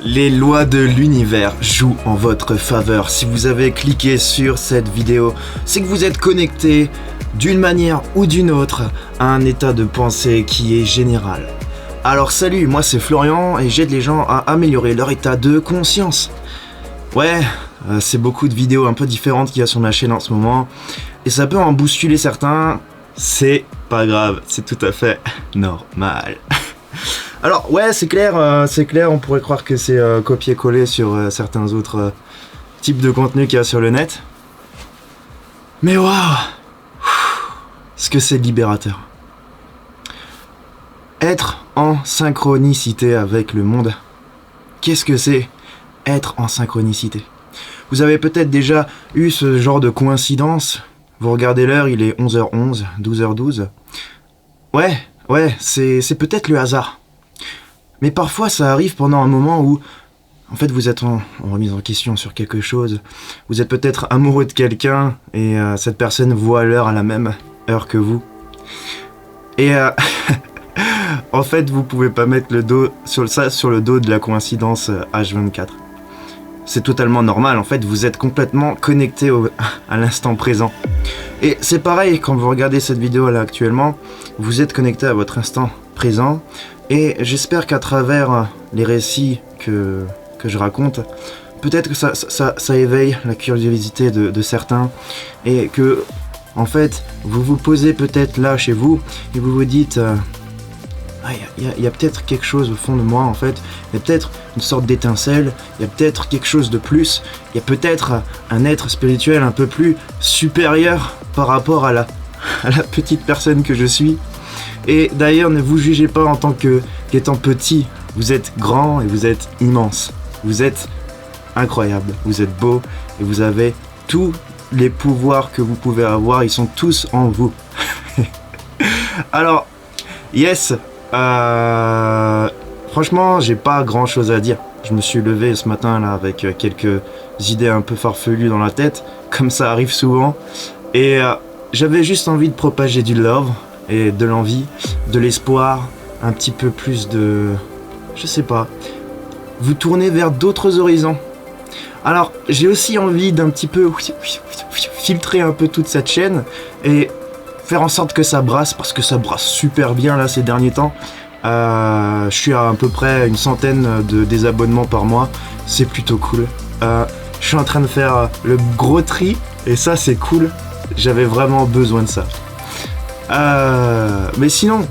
Les lois de l'univers jouent en votre faveur. Si vous avez cliqué sur cette vidéo, c'est que vous êtes connecté d'une manière ou d'une autre à un état de pensée qui est général. Alors salut, moi c'est Florian et j'aide les gens à améliorer leur état de conscience. Ouais, c'est beaucoup de vidéos un peu différentes qu'il y a sur ma chaîne en ce moment et ça peut en bousculer certains. C'est pas grave, c'est tout à fait normal. Alors ouais, c'est clair, on pourrait croire que c'est copier-coller sur certains autres types de contenus qu'il y a sur le net. Mais waouh, ce que c'est libérateur. Être en synchronicité avec le monde. Qu'est-ce que c'est être en synchronicité? Vous avez peut-être déjà eu ce genre de coïncidence. Vous regardez l'heure, il est 11h11, 12h12. Ouais, c'est peut-être le hasard. Mais parfois ça arrive pendant un moment où en fait vous êtes en remise en question sur quelque chose. Vous êtes peut-être amoureux de quelqu'un et cette personne voit l'heure à la même heure que vous. Et en fait vous pouvez pas mettre le dos sur le dos de la coïncidence H24. C'est totalement normal, en fait vous êtes complètement connecté à l'instant présent. Et c'est pareil quand vous regardez cette vidéo là actuellement, vous êtes connecté à votre instant présent. Et j'espère qu'à travers les récits que je raconte, peut-être que ça éveille la curiosité de certains et que, en fait, vous vous posez peut-être là chez vous et vous vous dites il y a peut-être quelque chose au fond de moi, en fait, il y a peut-être une sorte d'étincelle, il y a peut-être quelque chose de plus, il y a peut-être un être spirituel un peu plus supérieur par rapport à la petite personne que je suis. Et d'ailleurs, ne vous jugez pas en tant qu'étant petit. Vous êtes grand et vous êtes immense. Vous êtes incroyable, vous êtes beau et vous avez tous les pouvoirs que vous pouvez avoir. Ils sont tous en vous. Alors, yes, franchement, j'ai pas grand chose à dire. Je me suis levé ce matin là avec quelques idées un peu farfelues dans la tête, comme ça arrive souvent. Et j'avais juste envie de propager du love. Et de l'envie, de l'espoir, un petit peu plus de... je sais pas, vous tournez vers d'autres horizons. Alors, j'ai aussi envie d'un petit peu filtrer un peu toute cette chaîne et faire en sorte que ça brasse, parce que ça brasse super bien là ces derniers temps. Je suis à peu près une centaine de désabonnements par mois, c'est plutôt cool. Je suis en train de faire le gros tri et ça c'est cool, j'avais vraiment besoin de ça. Mais sinon,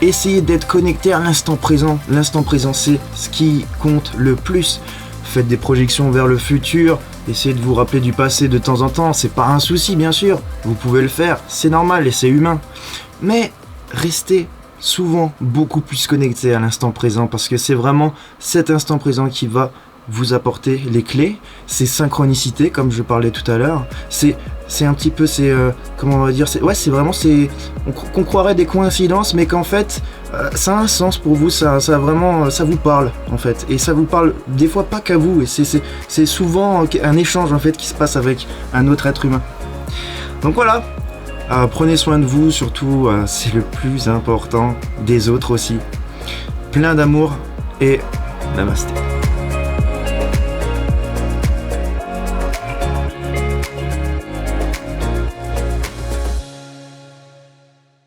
essayez d'être connecté à l'instant présent. L'instant présent, c'est ce qui compte le plus. Faites des projections vers le futur. Essayez de vous rappeler du passé de temps en temps. C'est pas un souci, bien sûr. Vous pouvez le faire. C'est normal et c'est humain. Mais restez souvent beaucoup plus connecté à l'instant présent parce que c'est vraiment cet instant présent qui va vous apporter les clés, ces synchronicités comme je parlais tout à l'heure, c'est un petit peu comment on va dire, c'est vraiment qu'on croirait des coïncidences mais qu'en fait ça a un sens pour vous, ça vraiment ça vous parle en fait et ça vous parle des fois pas qu'à vous et c'est souvent un échange en fait qui se passe avec un autre être humain. Donc voilà, prenez soin de vous surtout, c'est le plus important, des autres aussi. Plein d'amour et namasté.